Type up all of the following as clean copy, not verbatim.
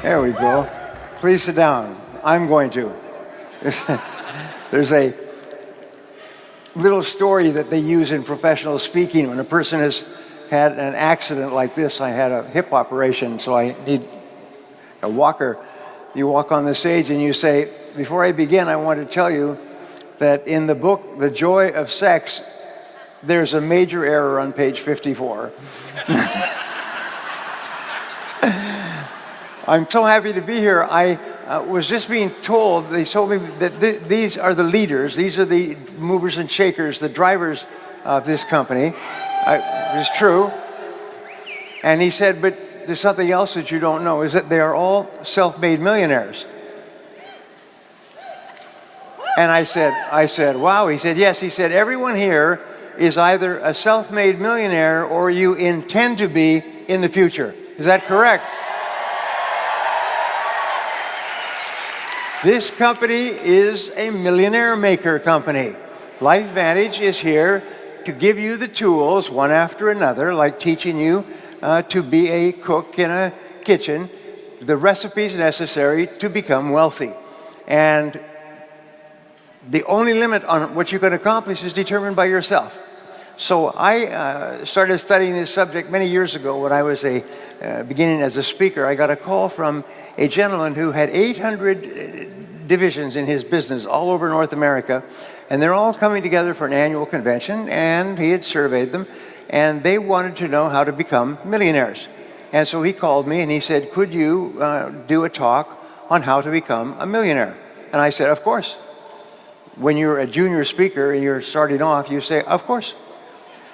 There we go. Please sit down. I'm going to. There's a little story that they use in professional speaking when a person has had an accident like this. I had a hip operation, so I need a walker. You walk on the stage and you say, before I begin, I want to tell you that in the book, The Joy of Sex, there's a major error on page 54. I'm so happy to be here. I was just being told, they told me that these are the leaders, these are the movers and shakers, the drivers of this company. It's true. And he said, but there's something else that you don't know, is that they are all self-made millionaires. And I said, wow. He said, yes. He said, everyone here is either a self-made millionaire or you intend to be in the future. Is that correct? This company is a millionaire maker company. LifeVantage is here to give you the tools, one after another, like teaching you to be a cook in a kitchen, the recipes necessary to become wealthy. And the only limit on what you can accomplish is determined by yourself. So I started studying this subject many years ago when I was beginning as a speaker. I got a call from a gentleman who had 800 divisions in his business all over North America, and they're all coming together for an annual convention, and he had surveyed them, and they wanted to know how to become millionaires. And so he called me and he said, could you do a talk on how to become a millionaire? And I said, of course. When you're a junior speaker and you're starting off, you say, of course.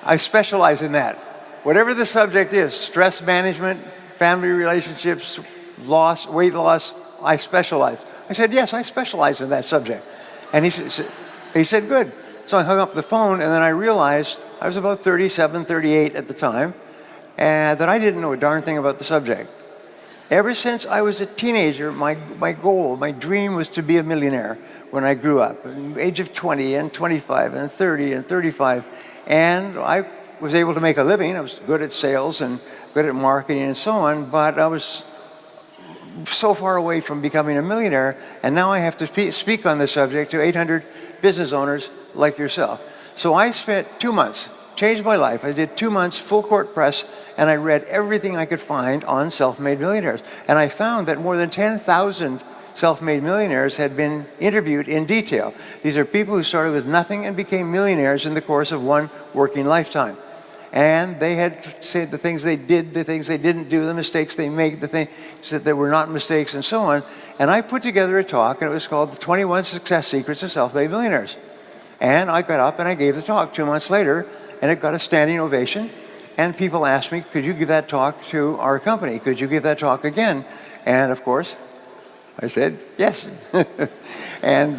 I specialize in that. Whatever the subject is, stress management, family relationships, loss, weight loss, I specialize. I said, yes, I specialize in that subject. And he said, good. So I hung up the phone, and then I realized, I was about 37, 38 at the time, and that I didn't know a darn thing about the subject. Ever since I was a teenager, my goal, my dream was to be a millionaire when I grew up, at the age of 20 and 25 and 30 and 35. And I was able to make a living. I was good at sales and good at marketing and so on, but I was so far away from becoming a millionaire, and now I have to speak on this subject to 800 business owners like yourself. So I spent 2 months, changed my life. I did 2 months full court press, and I read everything I could find on self-made millionaires. And I found that more than 10,000 self-made millionaires had been interviewed in detail. These are people who started with nothing and became millionaires in the course of one working lifetime. And they had said the things they did, the things they didn't do, the mistakes they made, the things that were not mistakes, and so on. And I put together a talk, and it was called The 21 Success Secrets of Self-Made Millionaires. And I got up and I gave the talk 2 months later, and it got a standing ovation. And people asked me, could you give that talk to our company? Could you give that talk again? And of course, I said, yes. and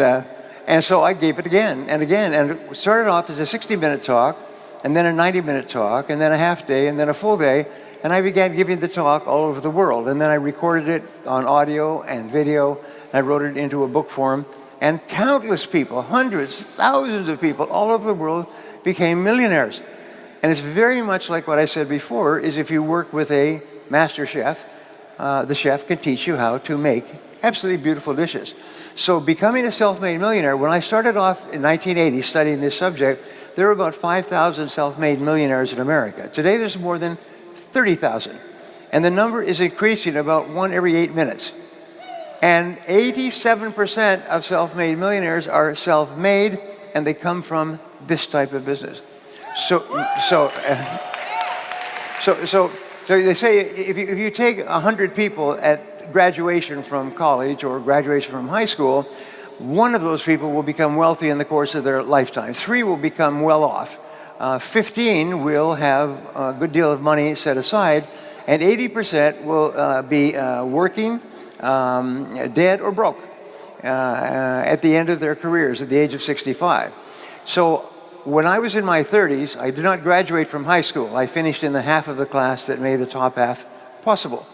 so I gave it again and again. And it started off as a 60-minute talk, and then a 90-minute talk, and then a half day, and then a full day. And I began giving the talk all over the world. And then I recorded it on audio and video, and I wrote it into a book form. And countless people, hundreds, thousands of people all over the world became millionaires. And it's very much like what I said before, is if you work with a master chef, the chef can teach you how to make absolutely beautiful dishes. So becoming a self-made millionaire, when I started off in 1980 studying this subject, there were about 5,000 self-made millionaires in America. Today there's more than 30,000. And the number is increasing about 1 every 8 minutes. And 87% of self-made millionaires are self-made, and they come from this type of business. So they say if you take 100 people at graduation from college or graduation from high school, one of those people will become wealthy in the course of their lifetime. 3 will become well off. 15 will have a good deal of money set aside, and 80% will be working, dead or broke at the end of their careers at the age of 65. So when I was in my 30s, I did not graduate from high school. I finished in the half of the class that made the top half possible.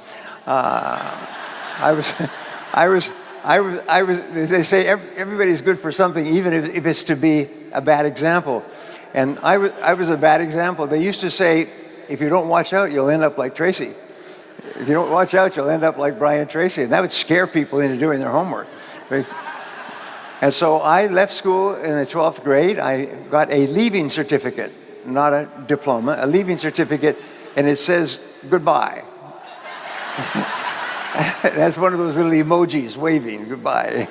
They say everybody's good for something, even if it's to be a bad example. And I was a bad example. They used to say, if you don't watch out, you'll end up like Tracy. If you don't watch out, you'll end up like Brian Tracy, and that would scare people into doing their homework. Right? And so I left school in the 12th grade. I got a leaving certificate, not a diploma, a leaving certificate, and it says goodbye. That's one of those little emojis waving goodbye.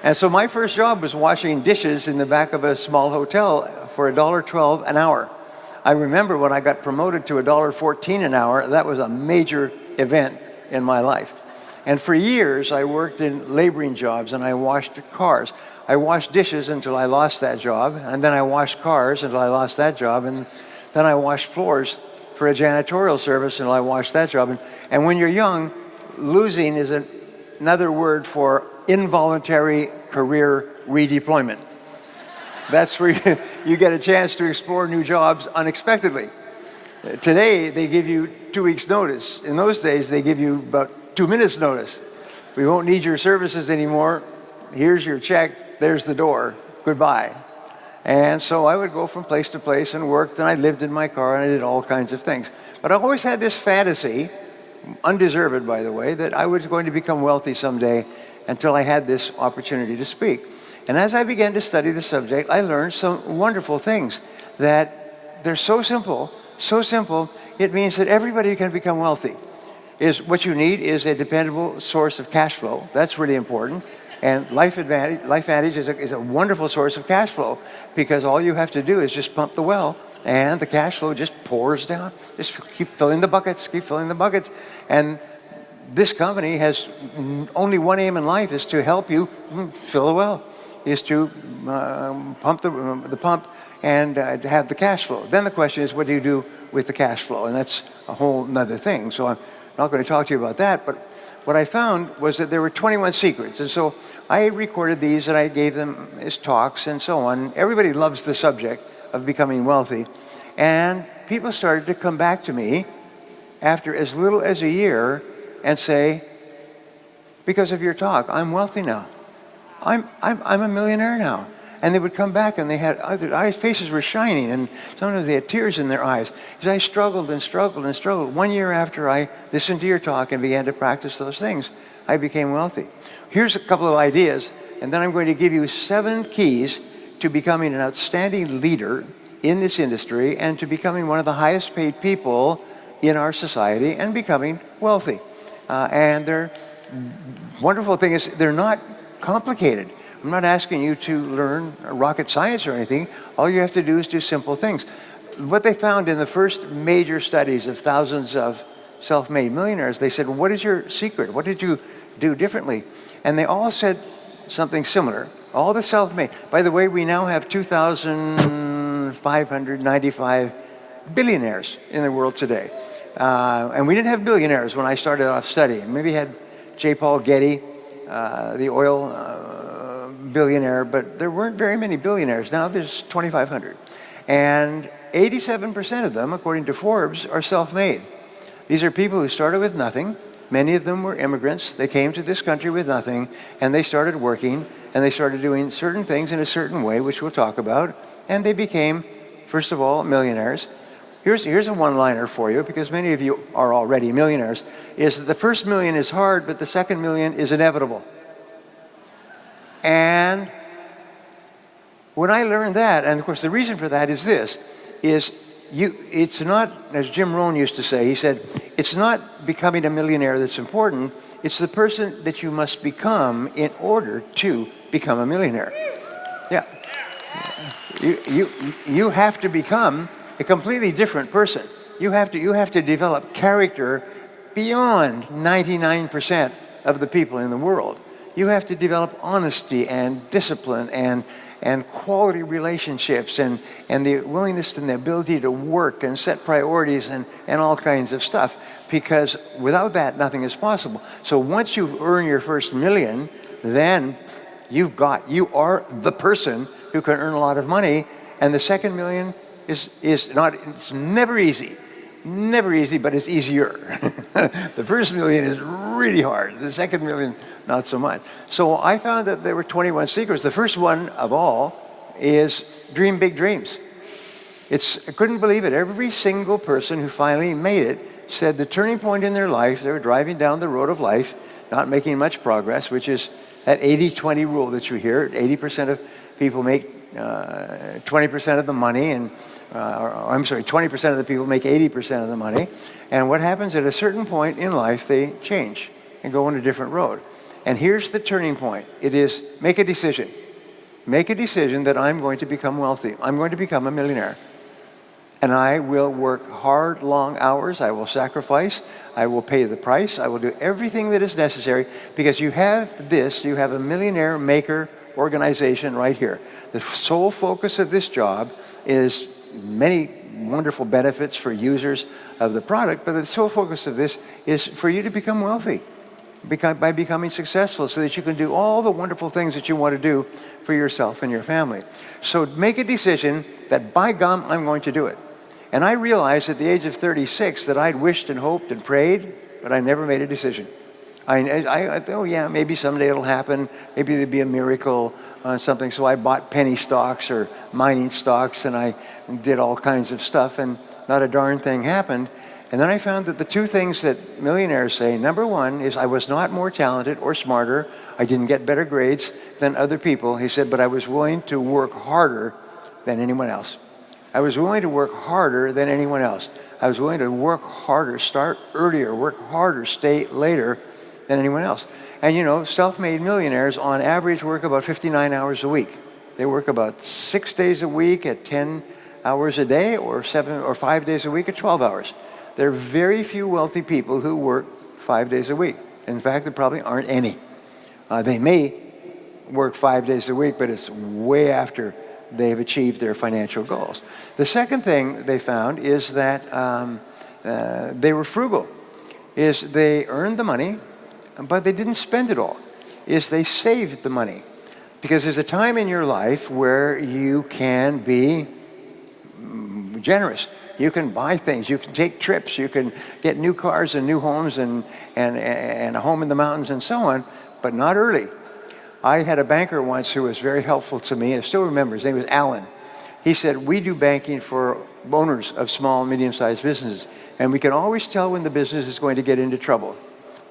And so my first job was washing dishes in the back of a small hotel for $1.12 an hour. I remember when I got promoted to $1.14 an hour, that was a major event in my life. And for years, I worked in laboring jobs, and I washed cars. I washed dishes until I lost that job, and then I washed cars until I lost that job, and then I washed floors for a janitorial service until I washed that job. And when you're young, losing is another word for involuntary career redeployment. That's where you get a chance to explore new jobs unexpectedly. Today, they give you 2 weeks' notice. In those days, they give you about 2 minutes' notice. We won't need your services anymore. Here's your check. There's the door. Goodbye. And so I would go from place to place and worked, and I lived in my car, and I did all kinds of things. But I always had this fantasy, undeserved, by the way, that I was going to become wealthy someday until I had this opportunity to speak. And as I began to study the subject, I learned some wonderful things that they're so simple, it means that everybody can become wealthy. What you need is a dependable source of cash flow. That's really important. And Life Advantage is a wonderful source of cash flow, because all you have to do is just pump the well, and the cash flow just pours down. Just keep filling the buckets. And this company has only one aim in life, is to help you fill the well, is to pump the pump and have the cash flow. Then the question is, what do you do with the cash flow? And that's a whole nother thing. So I'm not going to talk to you about that, but what I found was that there were 21 secrets. And so I recorded these and I gave them as talks and so on. Everybody loves the subject of becoming wealthy. And people started to come back to me after as little as a year and say, because of your talk, I'm wealthy now. I'm a millionaire now. And they would come back and their eyes, faces were shining, and sometimes they had tears in their eyes. Because I struggled and struggled and struggled. 1 year after I listened to your talk and began to practice those things, I became wealthy. Here's a couple of ideas, and then I'm going to give you 7 keys to becoming an outstanding leader in this industry and to becoming one of the highest paid people in our society and becoming wealthy. And their wonderful thing is they're not complicated. I'm not asking you to learn rocket science or anything. All you have to do is do simple things. What they found in the first major studies of thousands of self-made millionaires, they said, what is your secret? What did you do differently? And they all said something similar. All the self-made. By the way, we now have 2,595 billionaires in the world today. And we didn't have billionaires when I started off studying. Maybe had J. Paul Getty, the oil billionaire, but there weren't very many billionaires. Now there's 2,500. And 87% of them, according to Forbes, are self-made. These are people who started with nothing. Many of them were immigrants. They came to this country with nothing, and they started working, and they started doing certain things in a certain way, which we'll talk about, and they became, first of all, millionaires. Here's a one-liner for you, because many of you are already millionaires, is that the first million is hard, but the second million is inevitable. And when I learned that, and of course the reason for that is this, it's not, as Jim Rohn used to say, he said, it's not becoming a millionaire that's important, it's the person that you must become in order to become a millionaire. Yeah. You have to become a completely different person. You have to develop character beyond 99% of the people in the world. You have to develop honesty and discipline and quality relationships and the willingness and the ability to work and set priorities and all kinds of stuff. Because without that, nothing is possible. So once you earn your first million, then you are the person who can earn a lot of money. And the second million it's never easy. Never easy, but it's easier. The first million is really hard. The second million, not so much. So I found that there were 21 secrets. The first one of all is dream big dreams. I couldn't believe it. Every single person who finally made it said the turning point in their life, they were driving down the road of life, not making much progress, which is that 80-20 rule that you hear. 80% of people make 20% of the money, and I'm sorry, 20% of the people make 80% of the money. And what happens at a certain point in life, they change and go on a different road. And here's the turning point. It is make a decision. Make a decision that I'm going to become wealthy. I'm going to become a millionaire. And I will work hard, long hours. I will sacrifice. I will pay the price. I will do everything that is necessary, because you have this, you have a millionaire maker organization right here. The sole focus of this job is many wonderful benefits for users of the product, but the sole focus of this is for you to become wealthy by becoming successful, so that you can do all the wonderful things that you want to do for yourself and your family. So make a decision that, by gum, I'm going to do it. And I realized at the age of 36 that I'd wished and hoped and prayed, but I never made a decision. I thought, oh yeah, maybe someday it'll happen. Maybe there'd be a miracle on something. So I bought penny stocks or mining stocks, and I did all kinds of stuff, and not a darn thing happened. And then I found that the two things that millionaires say, number one is I was not more talented or smarter. I didn't get better grades than other people. He said, but I was willing to work harder than anyone else. I was willing to work harder than anyone else. I was willing to work harder, start earlier, work harder, stay later than anyone else. And you know, self-made millionaires on average work about 59 hours a week. They work about 6 days a week at 10 hours a day, or 7 or 5 days a week at 12 hours. There are very few wealthy people who work 5 days a week. In fact, there probably aren't any. They may work 5 days a week, but it's way after they've achieved their financial goals. The second thing they found is that they were frugal. Is they earned the money, but they didn't spend it all. Is they saved the money. Because there's a time in your life where you can be generous. You can buy things, you can take trips, you can get new cars and new homes and a home in the mountains and so on, but not early. I had a banker once who was very helpful to me. I still remember, his name was Alan. He said, we do banking for owners of small and medium-sized businesses, and we can always tell when the business is going to get into trouble.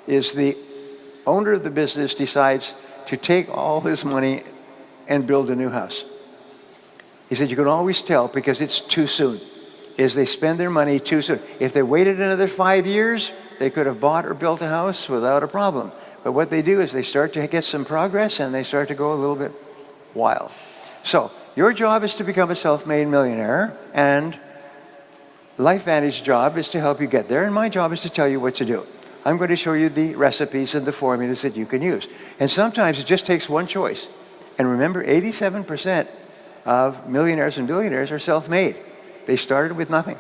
Is the owner of the business decides to take all his money and build a new house. He said, you can always tell because it's too soon. Is they spend their money too soon. If they waited another 5 years, they could have bought or built a house without a problem. But what they do is they start to get some progress and they start to go a little bit wild. So your job is to become a self-made millionaire, and LifeVantage's job is to help you get there, and my job is to tell you what to do. I'm going to show you the recipes and the formulas that you can use. And sometimes it just takes one choice. And remember, 87% of millionaires and billionaires are self-made. They started with nothing.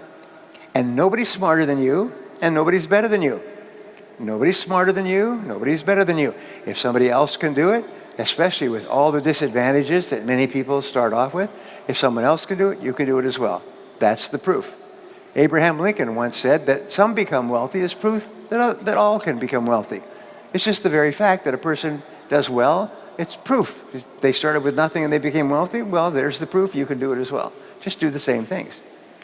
And nobody's smarter than you, and nobody's better than you. Nobody's smarter than you, nobody's better than you. If somebody else can do it, especially with all the disadvantages that many people start off with, if someone else can do it, you can do it as well. That's the proof. Abraham Lincoln once said that some become wealthy is proof that all can become wealthy. It's just the very fact that a person does well, it's proof. They started with nothing and they became wealthy. Well, there's the proof. You can do it as well. Just do the same things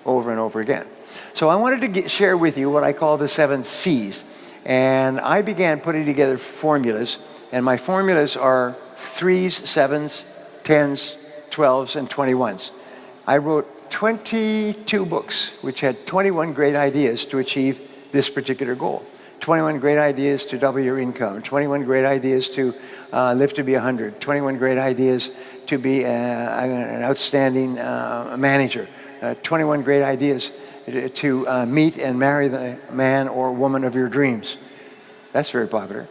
over and over again. So I wanted to share with you what I call the 7 C's. And I began putting together formulas. And my formulas are 3s, 7s, 10s, 12s, and 21s. I wrote 22 books, which had 21 great ideas to achieve this particular goal. 21 great ideas to double your income. 21 great ideas to live to be 100. 21 great ideas to be an outstanding manager. 21 great ideas to meet and marry the man or woman of your dreams. That's very popular.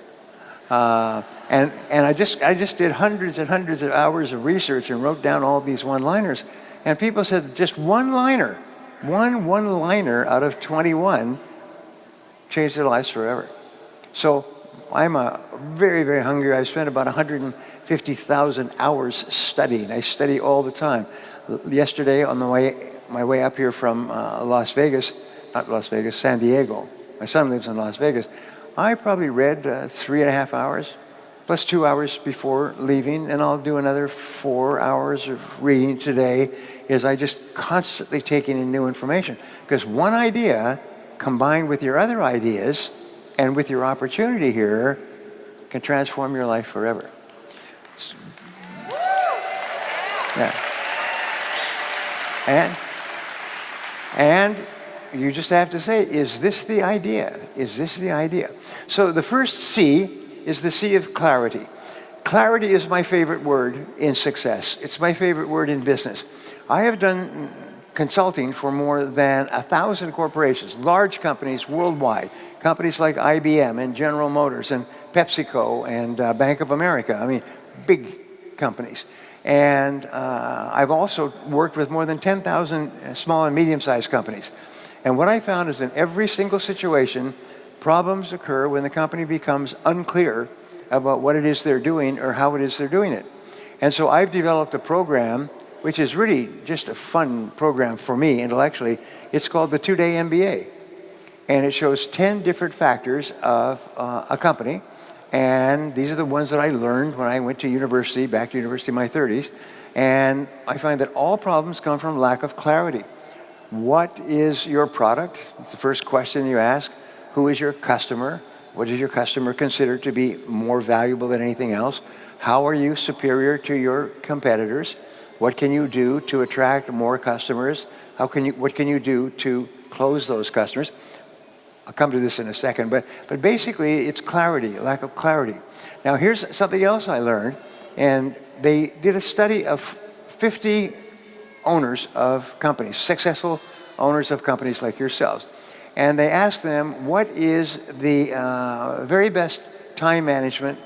And I just did hundreds and hundreds of hours of research and wrote down all these one-liners. And people said just one-liner out of 21 changed their lives forever. So I'm very, very hungry. I spent about 150,000 hours studying. I study all the time. Yesterday on my way up here from San Diego. My son lives in Las Vegas. I probably read 3.5 hours, plus 2 hours before leaving, and I'll do another 4 hours of reading today, as I just constantly taking in new information. Because one idea combined with your other ideas and with your opportunity here, can transform your life forever. Yeah. And you just have to say, is this the idea? Is this the idea? So the first C is the C of clarity. Clarity is my favorite word in success. It's my favorite word in business. I have done consulting for more than 1,000 corporations, large companies worldwide, companies like IBM and General Motors and PepsiCo and Bank of America. I mean, big companies. And I've also worked with more than 10,000 small and medium-sized companies. And what I found is in every single situation, problems occur when the company becomes unclear about what it is they're doing or how it is they're doing it. And so I've developed a program, which is really just a fun program for me intellectually. It's called the 2-Day MBA. And it shows 10 different factors of a company. And these are the ones that I learned when I went to university, back to university in my 30s. And I find that all problems come from lack of clarity. What is your product? It's the first question you ask. Who is your customer? What does your customer consider to be more valuable than anything else? How are you superior to your competitors? What can you do to attract more customers? What can you do to close those customers? I'll come to this in a second, but basically it's clarity, lack of clarity. Now here's something else I learned, and they did a study of 50 owners of companies, successful owners of companies like yourselves. And they asked them, what is the very best time management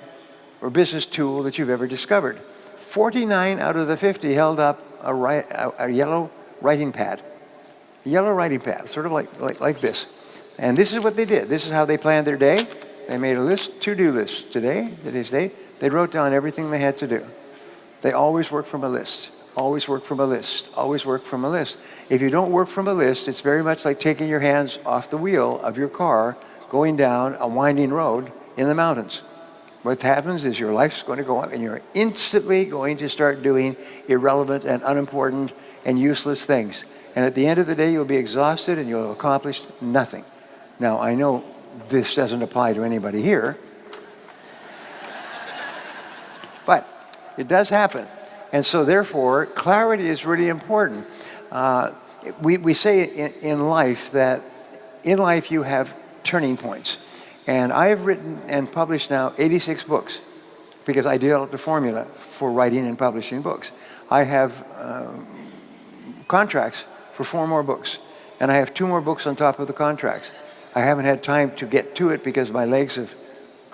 or business tool that you've ever discovered? 49 out of the 50 held up a yellow writing pad. A yellow writing pad, sort of like this. And this is what they did. This is how they planned their day. They made a list, to-do list. Today's date, they wrote down everything they had to do. They always work from a list. Always work from a list. Always work from a list. If you don't work from a list, it's very much like taking your hands off the wheel of your car going down a winding road in the mountains. What happens is your life's going to go up and you're instantly going to start doing irrelevant and unimportant and useless things. And at the end of the day, you'll be exhausted and you'll have accomplished nothing. Now, I know this doesn't apply to anybody here, but it does happen. And so therefore, clarity is really important. We say in life that in life you have turning points. And I have written and published now 86 books because I developed a formula for writing and publishing books. I have contracts for 4 more books, and I have 2 more books on top of the contracts. I haven't had time to get to it because my legs have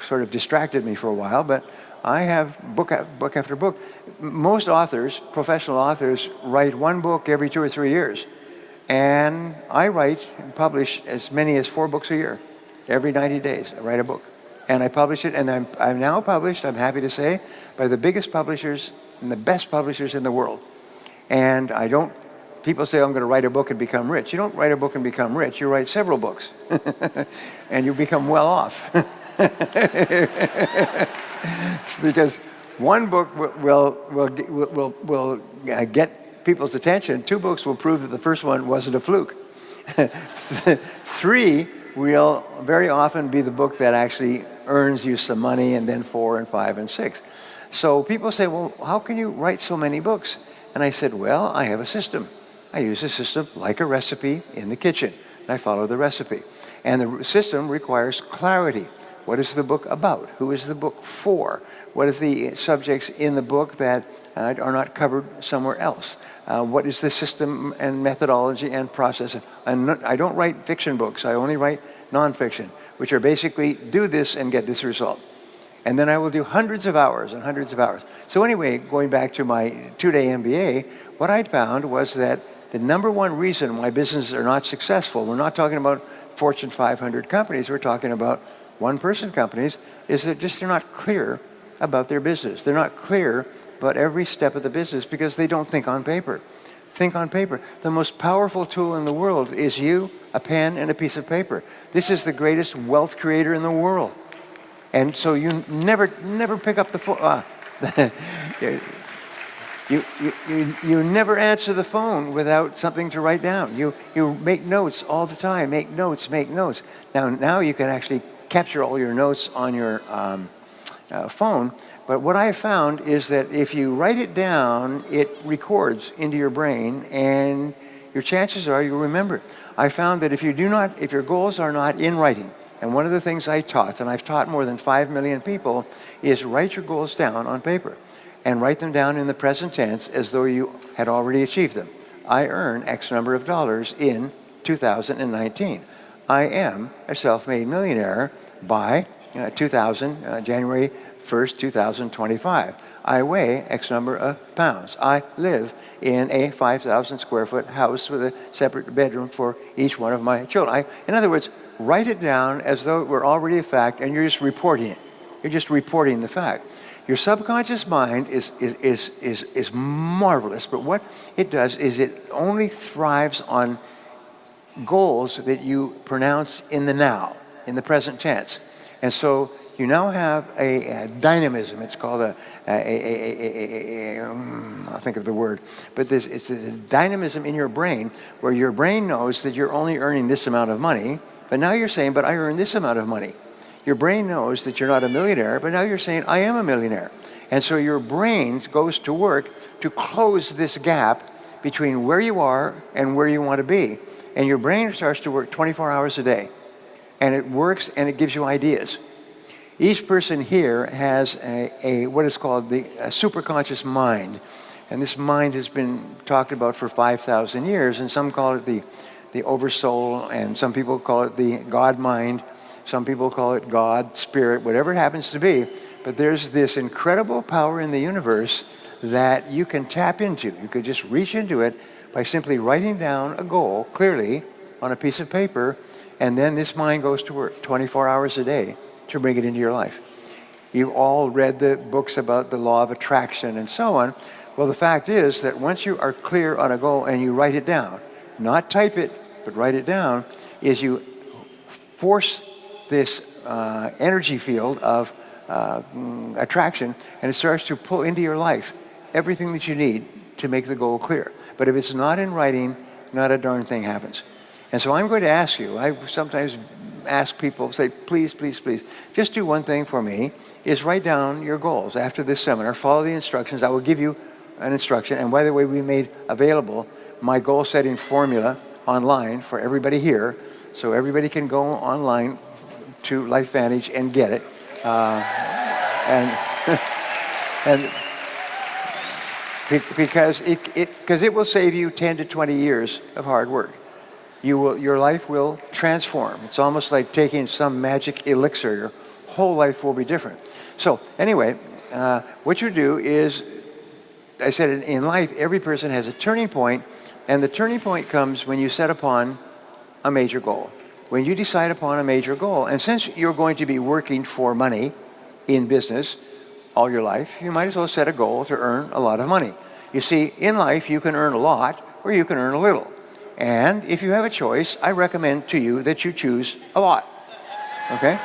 sort of distracted me for a while, but I have book after book. Most authors, professional authors, write 1 book every 2 or 3 years. And I write and publish as many as 4 books a year. Every 90 days, I write a book. And I publish it, and I'm now published, I'm happy to say, by the biggest publishers and the best publishers in the world. And people say, I'm going to write a book and become rich. You don't write a book and become rich, you write several books. And you become well off. Because 1 book will get people's attention. 2 books will prove that the first one wasn't a fluke. 3 will very often be the book that actually earns you some money, and then 4 and 5 and 6. So people say, well, how can you write so many books? And I said, well, I have a system. I use a system like a recipe in the kitchen. And I follow the recipe. And the system requires clarity. What is the book about? Who is the book for? What are the subjects in the book that are not covered somewhere else? What is the system and methodology and process? And I don't write fiction books. I only write nonfiction, which are basically do this and get this result. And then I will do hundreds of hours and hundreds of hours. So anyway, going back to my 2-day MBA, what I'd found was that the number 1 reason why businesses are not successful, we're not talking about Fortune 500 companies, we're talking about one-person companies, is that they're not clear about their business. They're not clear about every step of the business because they don't think on paper. Think on paper. The most powerful tool in the world is you, a pen, and a piece of paper. This is the greatest wealth creator in the world. And so you never pick up the phone. You never answer the phone without something to write down. You make notes all the time. Make notes, make notes. Now you can actually capture all your notes on your phone. But what I found is that if you write it down, it records into your brain, and your chances are you'll remember it. I found that if your goals are not in writing, and one of the things I taught, and I've taught more than 5 million people, is write your goals down on paper and write them down in the present tense as though you had already achieved them. I earn X number of dollars in 2019. I am a self-made millionaire by January 1st, 2025. I weigh X number of pounds. I live in a 5,000 square foot house with a separate bedroom for each one of my children. In other words, write it down as though it were already a fact, and you're just reporting it. You're just reporting the fact. Your subconscious mind is marvelous, but what it does is it only thrives on goals that you pronounce in the now, in the present tense. And so you now have a dynamism. It's called I'll think of the word, but it's a dynamism in your brain where your brain knows that you're only earning this amount of money, but now you're saying, but I earn this amount of money. Your brain knows that you're not a millionaire, but now you're saying, I am a millionaire. And so your brain goes to work to close this gap between where you are and where you want to be. And your brain starts to work 24 hours a day. And it works, and it gives you ideas. Each person here has what is called the superconscious mind. And this mind has been talked about for 5,000 years, and some call it the oversoul, and some people call it the God mind. Some people call it God, spirit, whatever it happens to be. But there's this incredible power in the universe that you can tap into. You could just reach into it by simply writing down a goal clearly on a piece of paper, and then this mind goes to work 24 hours a day to bring it into your life. You've all read the books about the law of attraction and so on. Well, the fact is that once you are clear on a goal and you write it down, not type it, but write it down, is you force this energy field of attraction, and it starts to pull into your life everything that you need to make the goal clear. But if it's not in writing, not a darn thing happens. And so I'm going to ask you, I sometimes ask people, say, please, please, please, just do one thing for me, is write down your goals. After this seminar, follow the instructions. I will give you an instruction. And by the way, we made available my goal setting formula online for everybody here, so everybody can go online to LifeVantage and get it. And because it will save you 10 to 20 years of hard work. Your life will transform. It's almost like taking some magic elixir. Your whole life will be different. So anyway, what you do is, I said in life, every person has a turning point, and the turning point comes when you set upon a major goal. When you decide upon a major goal, and since you're going to be working for money in business all your life, you might as well set a goal to earn a lot of money. You see, in life, you can earn a lot or you can earn a little. And if you have a choice, I recommend to you that you choose a lot, okay?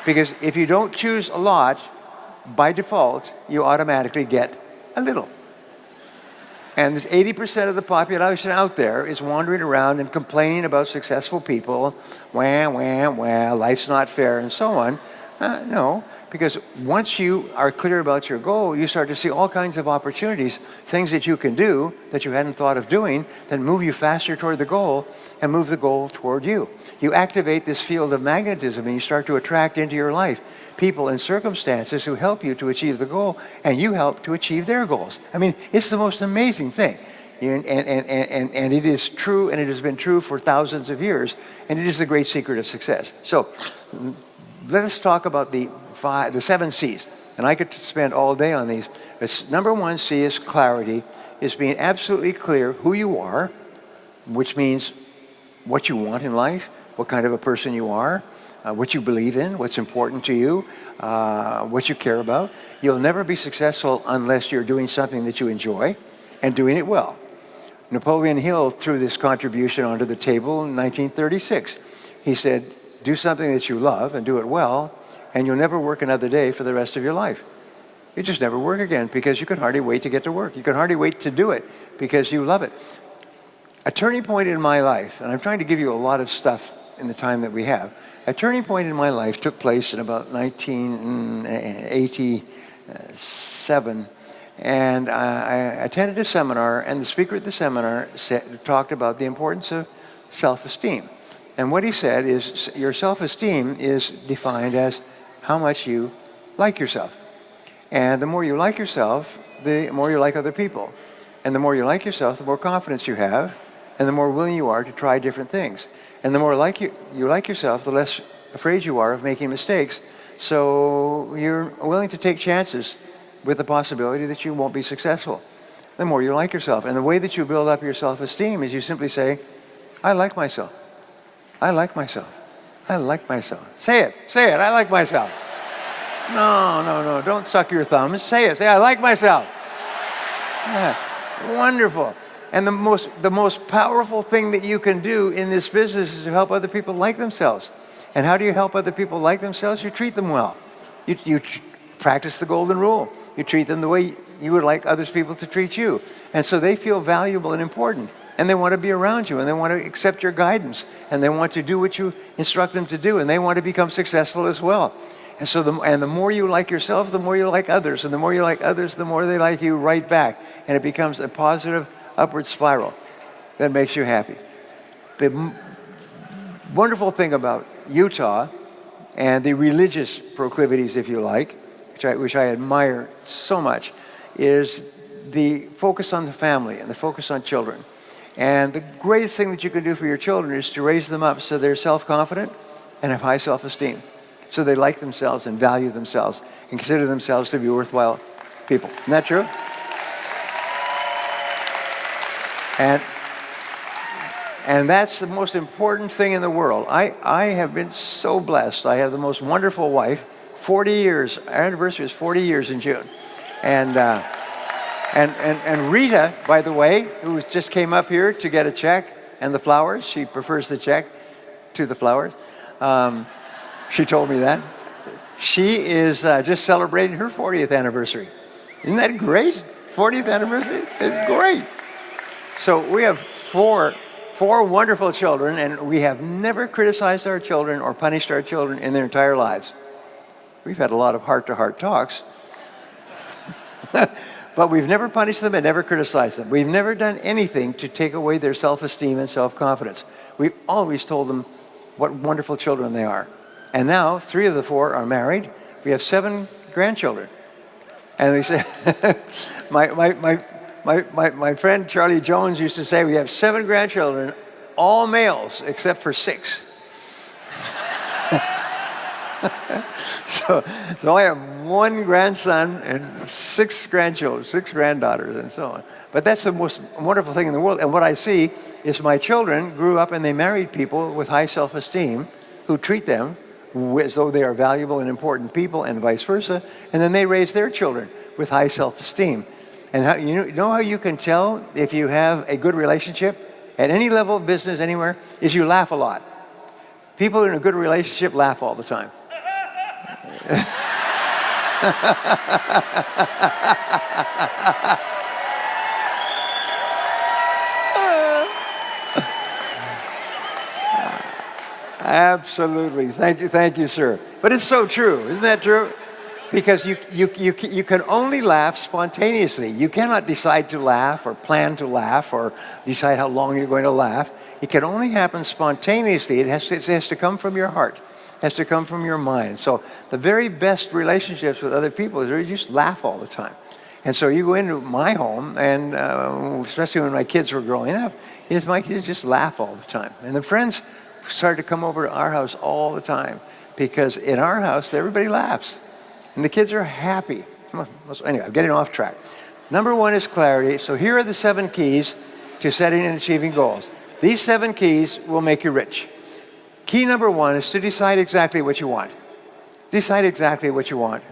Because if you don't choose a lot, by default, you automatically get a little. And there's 80% of the population out there is wandering around and complaining about successful people, wah, wah, wah, life's not fair, and so on. No, because once you are clear about your goal, you start to see all kinds of opportunities, things that you can do that you hadn't thought of doing, that move you faster toward the goal and move the goal toward you. You activate this field of magnetism, and you start to attract into your life people and circumstances who help you to achieve the goal, and you help to achieve their goals. I mean, it's the most amazing thing. And it is true, and it has been true for thousands of years, and it is the great secret of success. So let us talk about the 7 C's. And I could spend all day on these. But number 1 C is clarity, is being absolutely clear who you are, which means what you want in life, what kind of a person you are, what you believe in, what's important to you, what you care about. You'll never be successful unless you're doing something that you enjoy and doing it well. Napoleon Hill threw this contribution onto the table in 1936. He said, do something that you love and do it well, and you'll never work another day for the rest of your life. You just never work again because you can hardly wait to get to work. You can hardly wait to do it because you love it. A turning point in my life, and I'm trying to give you a lot of stuff in the time that we have. A turning point in my life took place in about 1987, and I attended a seminar, and the speaker at the seminar talked about the importance of self-esteem. And what he said is your self-esteem is defined as how much you like yourself. And the more you like yourself, the more you like other people. And the more you like yourself, the more confidence you have, and the more willing you are to try different things. And the more you like yourself, the less afraid you are of making mistakes. So you're willing to take chances with the possibility that you won't be successful. The more you like yourself. And the way that you build up your self-esteem is you simply say, I like myself. I like myself. I like myself. Say it. Say it. I like myself. No. Don't suck your thumbs. Say it. Say, I like myself. Yeah. Wonderful. And the most powerful thing that you can do in this business is to help other people like themselves. And how do you help other people like themselves? You treat them well. You practice the golden rule. You treat them the way you would like other people to treat you. And so they feel valuable and important. And they want to be around you. And they want to accept your guidance. And they want to do what you instruct them to do. And they want to become successful as well. And so the more you like yourself, the more you like others. And the more you like others, the more they like you right back. And it becomes a positive upward spiral that makes you happy. The wonderful thing about Utah and the religious proclivities, if you like, which I admire so much, is the focus on the family and the focus on children. And the greatest thing that you can do for your children is to raise them up so they're self-confident and have high self-esteem. So they like themselves and value themselves and consider themselves to be worthwhile people. Isn't that true? And that's the most important thing in the world. I have been so blessed. I have the most wonderful wife. 40 years. Our anniversary is 40 years in June. And Rita, by the way, who just came up here to get a check and the flowers. She prefers the check to the flowers. She told me that. She is just celebrating her 40th anniversary. Isn't that great? 40th anniversary? It's great. So we have four wonderful children, and we have never criticized our children or punished our children in their entire lives. We've had a lot of heart-to-heart talks, but we've never punished them and never criticized them. We've never done anything to take away their self-esteem and self-confidence. We've always told them what wonderful children they are. And now 3 of the 4 are married. We have 7 grandchildren. And they say, my friend Charlie Jones used to say we have 7 grandchildren, all males except for 6. So I have 1 grandson and 6 grandchildren, 6 granddaughters, and so on. But that's the most wonderful thing in the world. And what I see is my children grew up and they married people with high self-esteem who treat them as though they are valuable and important people, and vice versa. And then they raise their children with high self-esteem. And you know how you can tell if you have a good relationship at any level of business anywhere is you laugh a lot. People in a good relationship laugh all the time. Absolutely. Thank you, sir. But it's so true. Isn't that true? Because you can only laugh spontaneously. You cannot decide to laugh or plan to laugh or decide how long you're going to laugh. It can only happen spontaneously. It has to come from your heart. It has to come from your mind. So the very best relationships with other people is where you just laugh all the time. And so you go into my home, and especially when my kids were growing up, my kids just laugh all the time. And the friends started to come over to our house all the time because in our house, everybody laughs. And the kids are happy. Anyway, I'm getting off track. Number 1 is clarity. So here are the 7 keys to setting and achieving goals. These 7 keys will make you rich. Key number 1 is to decide exactly what you want. Decide exactly what you want.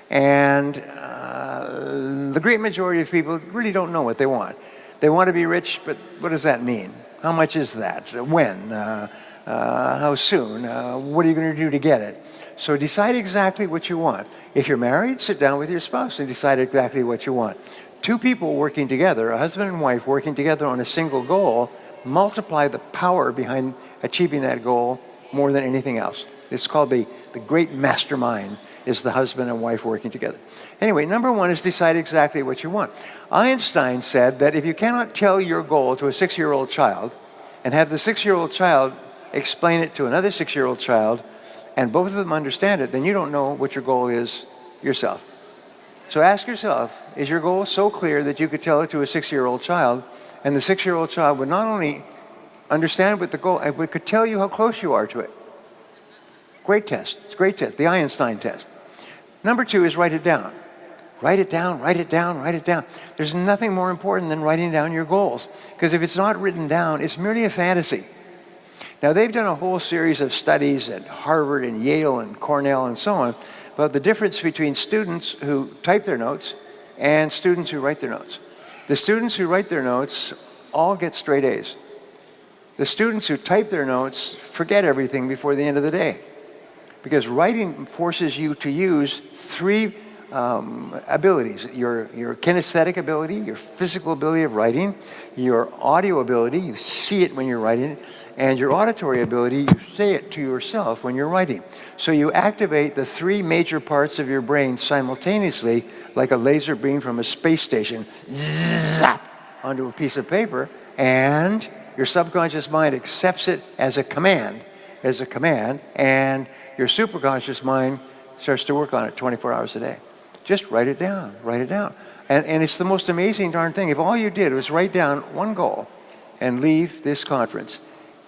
And the great majority of people really don't know what they want. They want to be rich, but what does that mean? How much is that? When? How soon? What are you going to do to get it? So decide exactly what you want. If you're married, sit down with your spouse and decide exactly what you want. Two people working together, a husband and wife working together on a single goal, multiply the power behind achieving that goal more than anything else. It's called the great mastermind, is the husband and wife working together. Anyway, number one is decide exactly what you want. Einstein said that if you cannot tell your goal to a 6-year-old child and have the 6-year-old child explain it to another 6-year-old child and both of them understand it, then you don't know what your goal is yourself. So ask yourself, is your goal so clear that you could tell it to a 6-year-old child and the 6-year-old child would not only understand what the goal, but could tell you how close you are to it? Great test. It's a great test, the Einstein test. Number two is write it down. Write it down, write it down, write it down. There's nothing more important than writing down your goals, because if it's not written down, it's merely a fantasy. Now, they've done a whole series of studies at Harvard and Yale and Cornell and so on about the difference between students who type their notes and students who write their notes. The students who write their notes all get straight A's. The students who type their notes forget everything before the end of the day, because writing forces you to use three abilities: your kinesthetic ability, your physical ability of writing, your audio ability, you see it when you're writing, and your auditory ability, you say it to yourself when you're writing. So you activate the three major parts of your brain simultaneously, like a laser beam from a space station, zap, onto a piece of paper, and your subconscious mind accepts it as a command, and your superconscious mind starts to work on it 24 hours a day. Just write it down, write it down. And it's the most amazing darn thing. If all you did was write down one goal and leave this conference,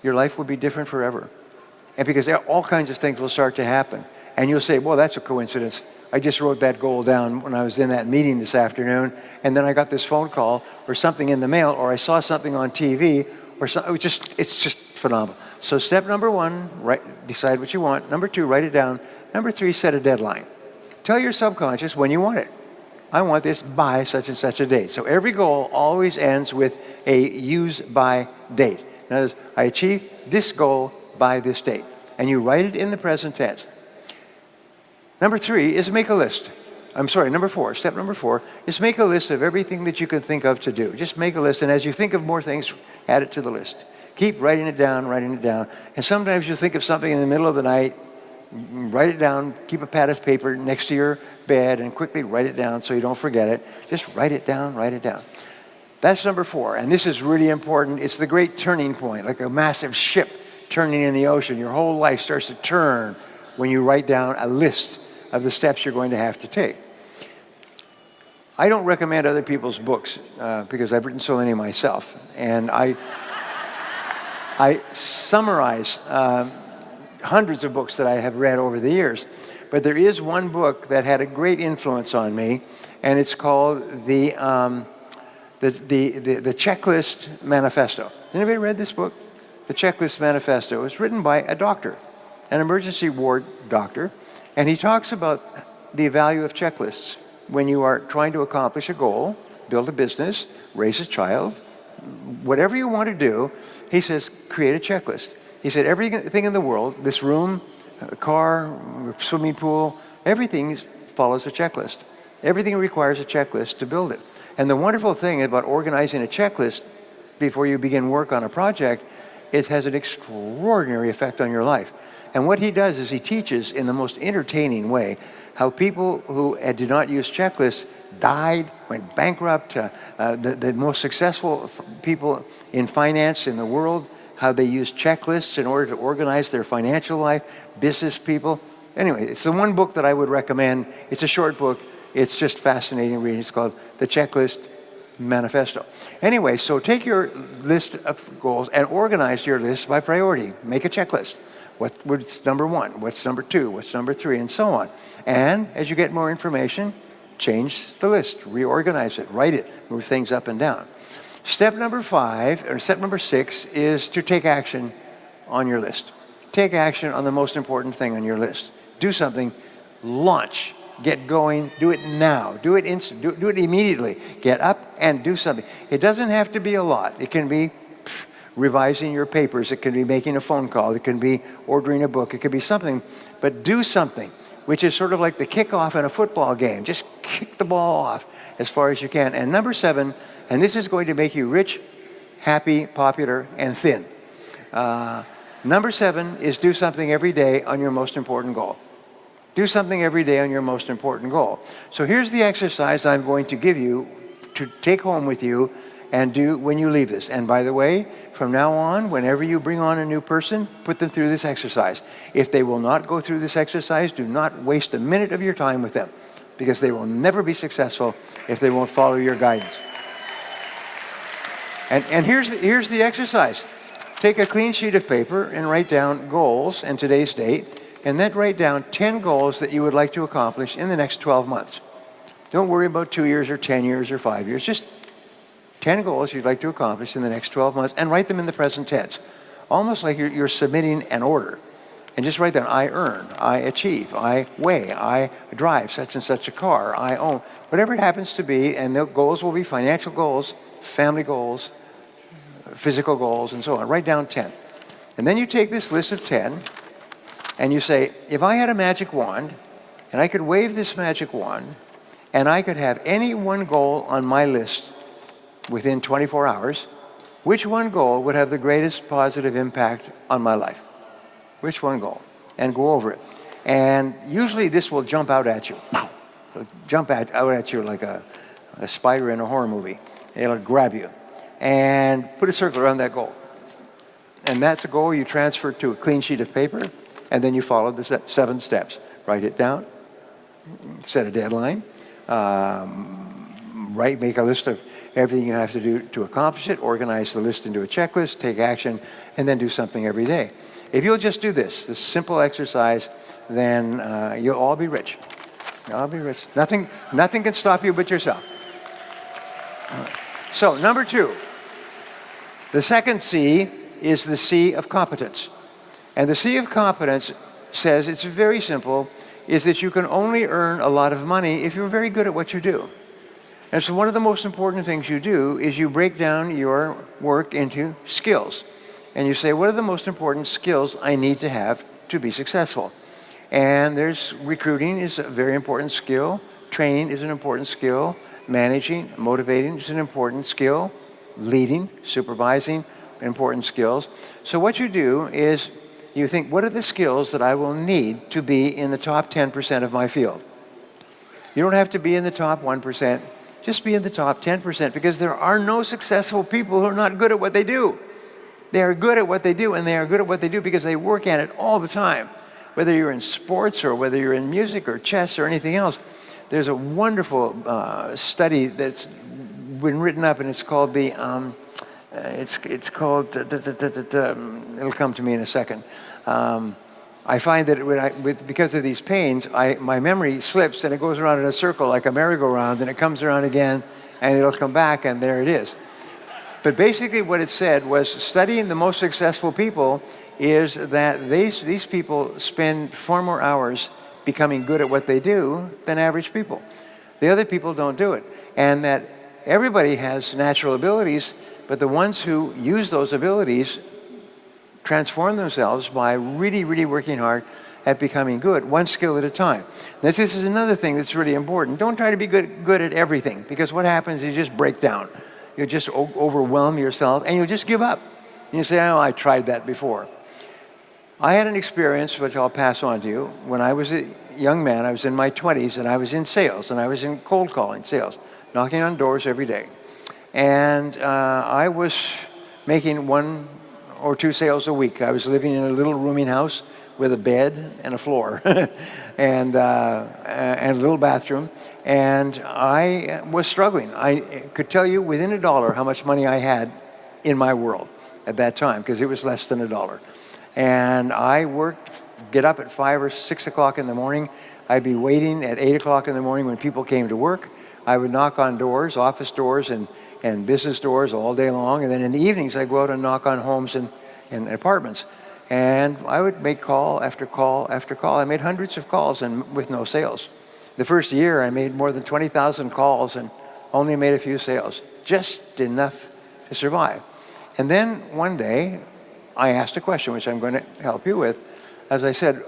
your life would be different forever. And because all kinds of things will start to happen. And you'll say, well, that's a coincidence. I just wrote that goal down when I was in that meeting this afternoon, and then I got this phone call or something in the mail, or I saw something on TV, or something. It's just phenomenal. So step number one, decide what you want. Number two, write it down. Number three, set a deadline. Tell your subconscious when you want it. I want this by such and such a date. So every goal always ends with a use by date. In other words, I achieve this goal by this date. And you write it in the present tense. Number three is make a list. Number four, step number four is make a list of everything that you can think of to do. Just make a list, and as you think of more things, add it to the list. Keep writing it down, writing it down. And sometimes you'll think of something in the middle of the night, write it down, keep a pad of paper next to your bed, and quickly write it down so you don't forget it. Just write it down, write it down. That's number four, and this is really important. It's the great turning point, like a massive ship turning in the ocean. Your whole life starts to turn when you write down a list of the steps you're going to have to take. I don't recommend other people's books because I've written so many myself, and I summarize hundreds of books that I have read over the years. But there is one book that had a great influence on me, and it's called the Checklist Manifesto. Has anybody read this book? The Checklist Manifesto. It was written by a doctor, an emergency ward doctor, and he talks about the value of checklists when you are trying to accomplish a goal, build a business, raise a child, whatever you want to do. He says, create a checklist. He said, everything in the world, this room, a car, swimming pool, everything follows a checklist. Everything requires a checklist to build it. And the wonderful thing about organizing a checklist before you begin work on a project, it has an extraordinary effect on your life. And what he does is he teaches in the most entertaining way how people who did not use checklists died, went bankrupt, the most successful people in finance in the world, how they use checklists in order to organize their financial life, business people. Anyway, it's the one book that I would recommend. It's a short book. It's just fascinating reading. It's called The Checklist Manifesto. Anyway, so take your list of goals and organize your list by priority. Make a checklist. What's number one? What's number two? What's number three? And so on. And as you get more information, change the list, reorganize it, write it, move things up and down. Step number six is to take action on your list. Take action on the most important thing on your list. Do something, launch, get going, do it now, do it instant, do it immediately. Get up and do something. It doesn't have to be a lot. It can be revising your papers. It can be making a phone call. It can be ordering a book. It could be something. But do something, which is sort of like the kickoff in a football game. Just kick the ball off as far as you can. And number 7, and this is going to make you rich, happy, popular, and thin. Number 7 is do something every day on your most important goal. Do something every day on your most important goal. So here's the exercise I'm going to give you to take home with you and do when you leave this. And by the way, from now on, whenever you bring on a new person, put them through this exercise. If they will not go through this exercise, do not waste a minute of your time with them, because they will never be successful if they won't follow your guidance. And here's the exercise. Take a clean sheet of paper and write down goals and today's date, and then write down 10 goals that you would like to accomplish in the next 12 months. Don't worry about 2 years or 10 years or 5 years. Just 10 goals you'd like to accomplish in the next 12 months, and write them in the present tense. Almost like you're submitting an order. And just write down, I earn, I achieve, I weigh, I drive such and such a car, I own. Whatever it happens to be, and the goals will be financial goals, family goals, physical goals, and so on. Write down 10. And then you take this list of 10, and you say, if I had a magic wand, and I could wave this magic wand, and I could have any one goal on my list within 24 hours, which one goal would have the greatest positive impact on my life? Which one goal? And go over it. And usually this will jump out at you. It'll jump out at you like a spider in a horror movie. It'll grab you. And put a circle around that goal. And that's a goal you transfer to a clean sheet of paper, and then you follow the 7 steps. Write it down, set a deadline, make a list of everything you have to do to accomplish it, organize the list into a checklist, take action, and then do something every day. If you'll just do this simple exercise, then you'll all be rich. You'll all be rich. Nothing can stop you but yourself. So, number 2. The second C is the C of competence. And the C of competence says, it's very simple, is that you can only earn a lot of money if you're very good at what you do. And so one of the most important things you do is you break down your work into skills. And you say, what are the most important skills I need to have to be successful? And there's recruiting is a very important skill. Training is an important skill. Managing, motivating is an important skill. Leading, supervising, important skills. So what you do is you think, what are the skills that I will need to be in the top 10% of my field? You don't have to be in the top 1%. Just be in the top 10%, because there are no successful people who are not good at what they do. They are good at what they do, and they are good at what they do because they work at it all the time. Whether you're in sports or whether you're in music or chess or anything else, there's a wonderful study that's been written up, and it's called the, it'll come to me in a second. I find that because of these pains, my memory slips and it goes around in a circle like a merry-go-round, and it comes around again and it'll come back, and there it is. But basically what it said was, studying the most successful people is that these people spend far more hours becoming good at what they do than average people. The other people don't do it. And that everybody has natural abilities, but the ones who use those abilities transform themselves by really, really working hard at becoming good, one skill at a time. This is another thing that's really important. Don't try to be good at everything, because what happens is you just break down. You'll just overwhelm yourself, and you'll just give up. And you say, oh, I tried that before. I had an experience, which I'll pass on to you. When I was a young man, I was in my 20s, and I was in sales, and I was in cold calling sales, knocking on doors every day. And I was making 1 or 2 sales a week. I was living in a little rooming house with a bed and a floor and a little bathroom. And I was struggling. I could tell you within $1 how much money I had in my world at that time, because it was less than $1. And I worked, get up at 5 or 6 o'clock in the morning. I'd be waiting at 8 o'clock in the morning when people came to work. I would knock on doors, office doors and business doors all day long. And then in the evenings, I'd go out and knock on homes and apartments. And I would make call after call after call. I made hundreds of calls and with no sales. The first year, I made more than 20,000 calls and only made a few sales. Just enough to survive. And then one day, I asked a question, which I'm going to help you with. As I said,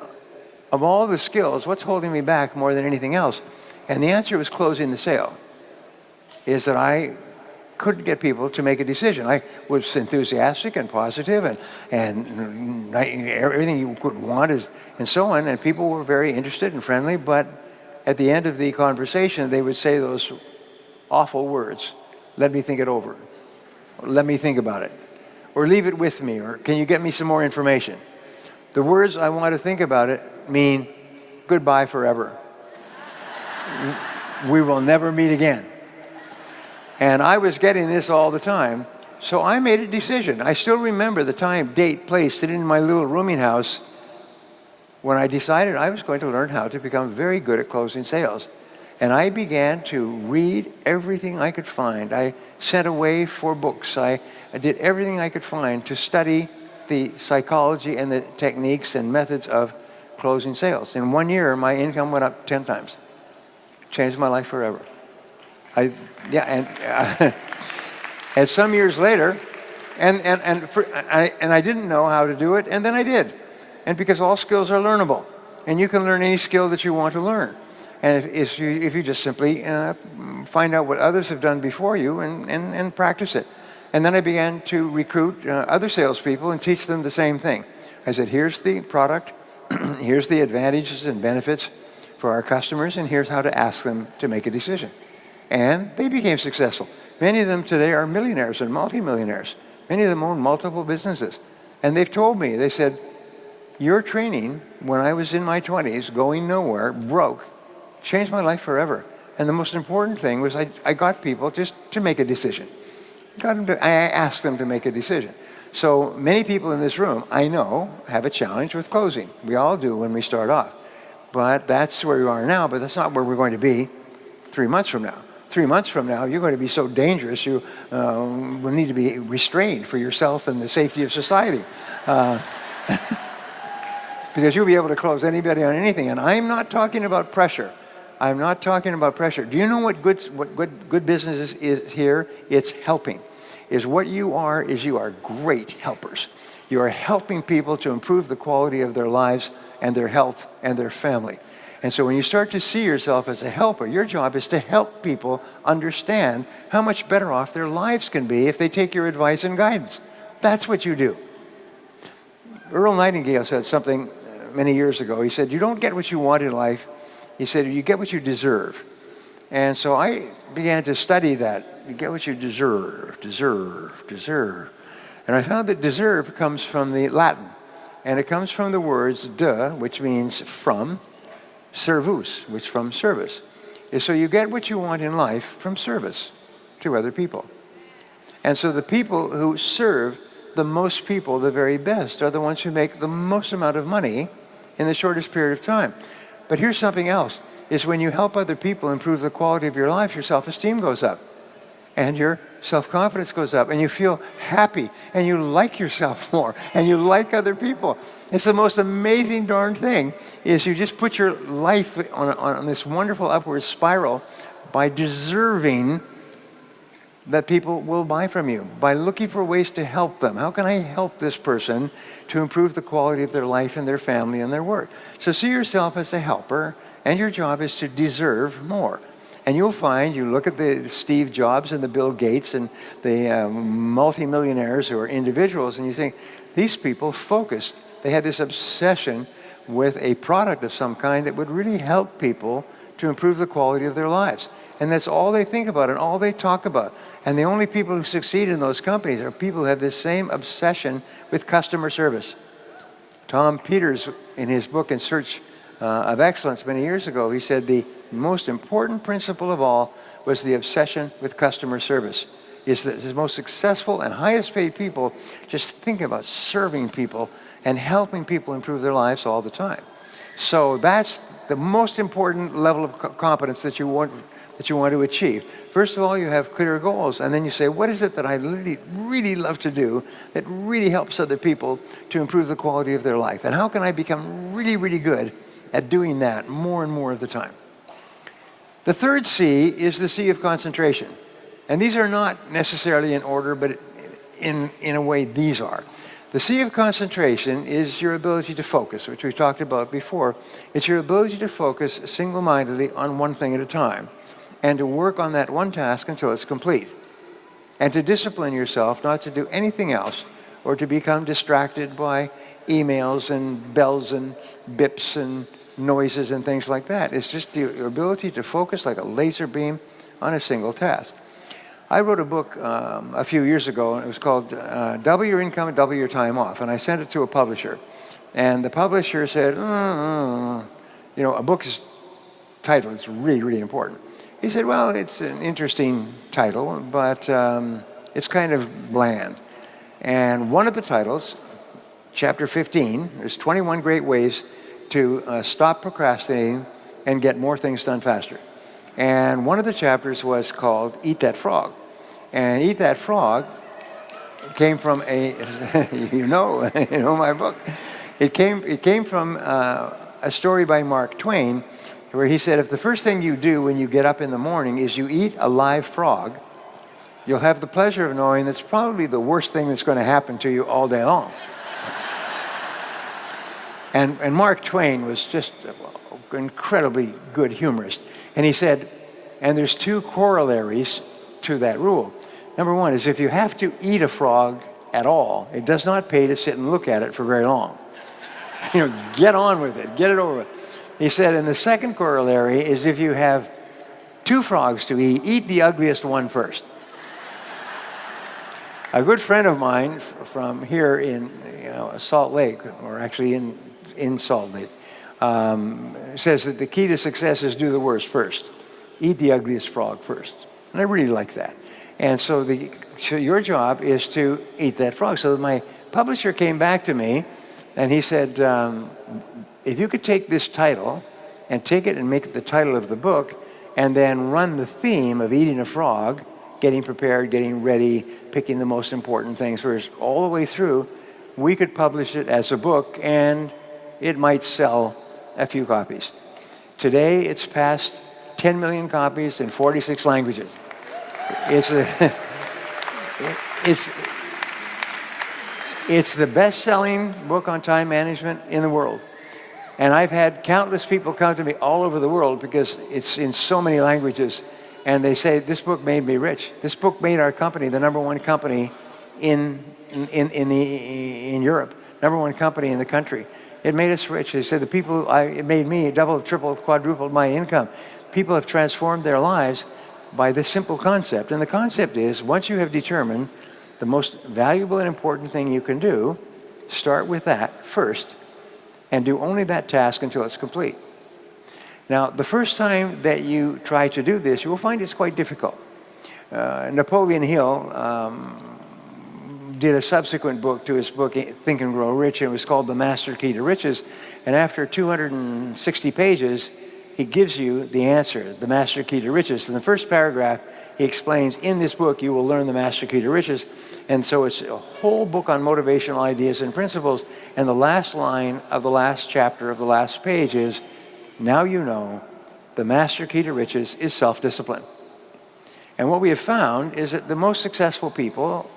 of all the skills, what's holding me back more than anything else? And the answer was closing the sale. Is that I couldn't get people to make a decision. I was enthusiastic and positive and everything you could want and so on. And people were very interested and friendly. But at the end of the conversation, they would say those awful words. Let me think it over. Or, let me think about it. Or leave it with me. Or can you get me some more information? The words I want to think about it mean goodbye forever. We will never meet again. And I was getting this all the time, so I made a decision. I still remember the time, date, place, sitting in my little rooming house when I decided I was going to learn how to become very good at closing sales. And I began to read everything I could find. I sent away 4 books. I did everything I could find to study the psychology and the techniques and methods of closing sales. In 1 year, my income went up 10 times. Changed my life forever. And some years later, and I didn't know how to do it, and then I did. And because all skills are learnable, and you can learn any skill that you want to learn. And if you just simply find out what others have done before you and practice it. And then I began to recruit other salespeople and teach them the same thing. I said, here's the product, here's the advantages and benefits for our customers, and here's how to ask them to make a decision. And they became successful. Many of them today are millionaires and multimillionaires. Many of them own multiple businesses. And they've told me, they said, your training when I was in my 20s, going nowhere, broke, changed my life forever. And the most important thing was I got people just to make a decision. I asked them to make a decision. So many people in this room, I know, have a challenge with closing. We all do when we start off. But that's where we are now, but that's not where we're going to be 3 months from now. 3 months from now, you're going to be so dangerous, you will need to be restrained for yourself and the safety of society. Because you'll be able to close anybody on anything. And I'm not talking about pressure. I'm not talking about pressure. Do you know what good business is here? It's helping. What you are great helpers. You are helping people to improve the quality of their lives and their health and their family. And so when you start to see yourself as a helper, your job is to help people understand how much better off their lives can be if they take your advice and guidance. That's what you do. Earl Nightingale said something many years ago. He said, you don't get what you want in life. He said, you get what you deserve. And so I began to study that. You get what you deserve. And I found that deserve comes from the Latin. And it comes from the words de, which means from, servus, which from service. So you get what you want in life from service to other people. And so the people who serve the most people, the very best, are the ones who make the most amount of money in the shortest period of time. But here's something else, is when you help other people improve the quality of your life, your self-esteem goes up. And your self-confidence goes up, and you feel happy, and you like yourself more, and you like other people. It's the most amazing darn thing, is you just put your life on this wonderful upward spiral by deserving that people will buy from you, by looking for ways to help them. How can I help this person to improve the quality of their life and their family and their work? So see yourself as a helper, and your job is to deserve more. And you'll find, you look at the Steve Jobs and the Bill Gates and the multimillionaires who are individuals, and you think, these people focused. They had this obsession with a product of some kind that would really help people to improve the quality of their lives. And that's all they think about and all they talk about. And the only people who succeed in those companies are people who have this same obsession with customer service. Tom Peters, in his book In Search of Excellence many years ago, he said the most important principle of all was the obsession with customer service. Is that the most successful and highest paid people just think about serving people and helping people improve their lives all the time. So that's the most important level of competence that you want to achieve. First of all, you have clear goals, and then you say, what is it that I really love to do that really helps other people to improve the quality of their life? And how can I become really good at doing that more and more of the time? The third C is the C of concentration. And these are not necessarily in order, but in a way these are. The C of concentration is your ability to focus, which we've talked about before. It's your ability to focus single-mindedly on one thing at a time and to work on that one task until it's complete. And to discipline yourself not to do anything else or to become distracted by emails and bells and bips and noises and things like that. It's just your ability to focus like a laser beam on a single task. I wrote a book a few years ago, and it was called Double Your Income, Double Your Time Off, and I sent it to a publisher. And the publisher said, you know, a book's title is really, really important. He said, well, it's an interesting title, but it's kind of bland. And one of the titles, Chapter 15, there's 21 great ways to stop procrastinating and get more things done faster. And one of the chapters was called Eat That Frog. And Eat That Frog came from a, you know my book. It came from a story by Mark Twain where he said, if the first thing you do when you get up in the morning is you eat a live frog, you'll have the pleasure of knowing that's probably the worst thing that's going to happen to you all day long. And Mark Twain was just an incredibly good humorist. And he said, and there's two corollaries to that rule. Number one is if you have to eat a frog at all, it does not pay to sit and look at it for very long. You know, get on with it, get it over with. He said, and the second corollary is if you have two frogs to eat the ugliest one first. A good friend of mine from here in Salt Lake, or actually in Salt Lake, says that the key to success is do the worst first. Eat the ugliest frog first. And I really like that. And so your job is to eat that frog. So my publisher came back to me and he said, if you could take this title and take it and make it the title of the book and then run the theme of eating a frog, getting prepared, getting ready, picking the most important things first, all the way through, we could publish it as a book and it might sell a few copies. Today, it's passed 10 million copies in 46 languages. It's the best-selling book on time management in the world. And I've had countless people come to me all over the world because it's in so many languages. And they say, this book made me rich. This book made our company the #1 company in Europe, #1 company in the country. It made us rich. They said it made me doubled, tripled, quadrupled my income. People have transformed their lives by this simple concept. And the concept is, once you have determined the most valuable and important thing you can do, start with that first and do only that task until it's complete. Now, the first time that you try to do this, you will find it's quite difficult. Napoleon Hill did a subsequent book to his book, Think and Grow Rich, and it was called The Master Key to Riches. And after 260 pages, he gives you the answer, the master key to riches. In the first paragraph, he explains, in this book, you will learn the master key to riches. And so it's a whole book on motivational ideas and principles. And the last line of the last chapter of the last page is, now you know the master key to riches is self-discipline. And what we have found is that the most successful people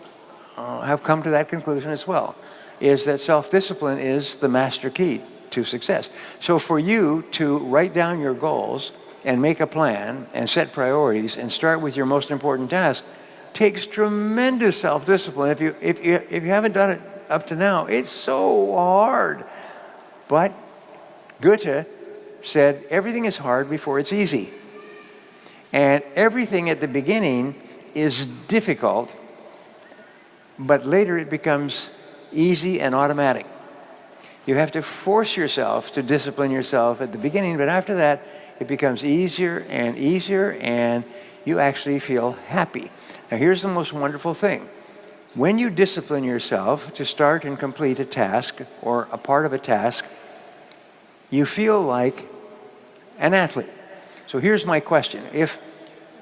have come to that conclusion as well, is that self-discipline is the master key to success. So for you to write down your goals and make a plan and set priorities and start with your most important task takes tremendous self-discipline. If you haven't done it up to now, it's so hard. But Goethe said everything is hard before it's easy. And everything at the beginning is difficult, but later it becomes easy and automatic. You have to force yourself to discipline yourself at the beginning, but after that, it becomes easier and easier, and you actually feel happy. Now, here's the most wonderful thing. When you discipline yourself to start and complete a task or a part of a task, you feel like an athlete. So here's my question. If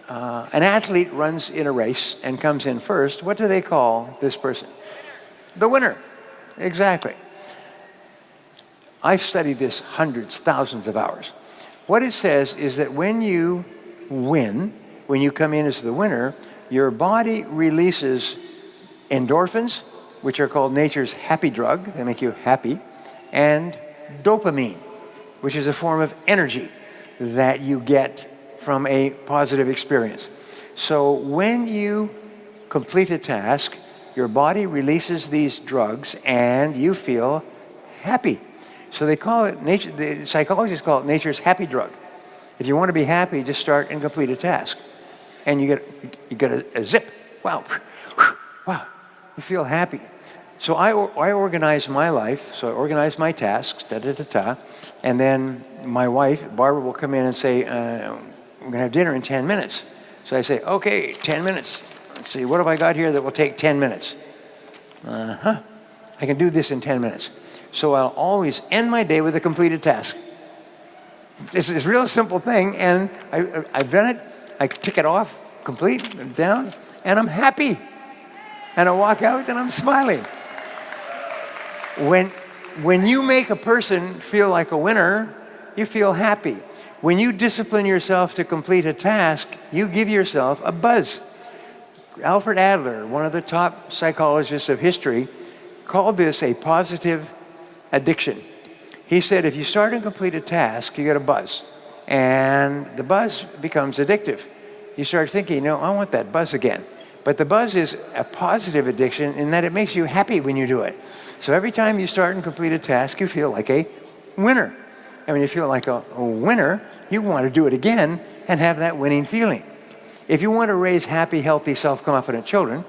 an athlete runs in a race and comes in first, what do they call this person? The winner. Exactly. I've studied this hundreds, thousands of hours. What it says is that when you win, when you come in as the winner, your body releases endorphins, which are called nature's happy drug, they make you happy, and dopamine, which is a form of energy that you get from a positive experience. So when you complete a task, your body releases these drugs and you feel happy. So they call it, the psychologists call it nature's happy drug. If you want to be happy, just start and complete a task. And you get a zip. Wow, wow, you feel happy. So I organize my life, so I organize my tasks, and then my wife, Barbara, will come in and say, we're going to have dinner in 10 minutes. So I say, okay, 10 minutes. Let's see, what have I got here that will take 10 minutes? I can do this in 10 minutes. So I'll always end my day with a completed task. It's a real simple thing, and I've done it. I tick it off, complete, down, and I'm happy. And I walk out and I'm smiling. When you make a person feel like a winner, you feel happy. When you discipline yourself to complete a task, you give yourself a buzz. Alfred Adler, one of the top psychologists of history, called this a positive addiction. He said if you start and complete a task, you get a buzz. And the buzz becomes addictive. You start thinking, I want that buzz again. But the buzz is a positive addiction in that it makes you happy when you do it. So every time you start and complete a task, you feel like a winner. And when you feel like a winner, you want to do it again and have that winning feeling. If you want to raise happy, healthy, self-confident children,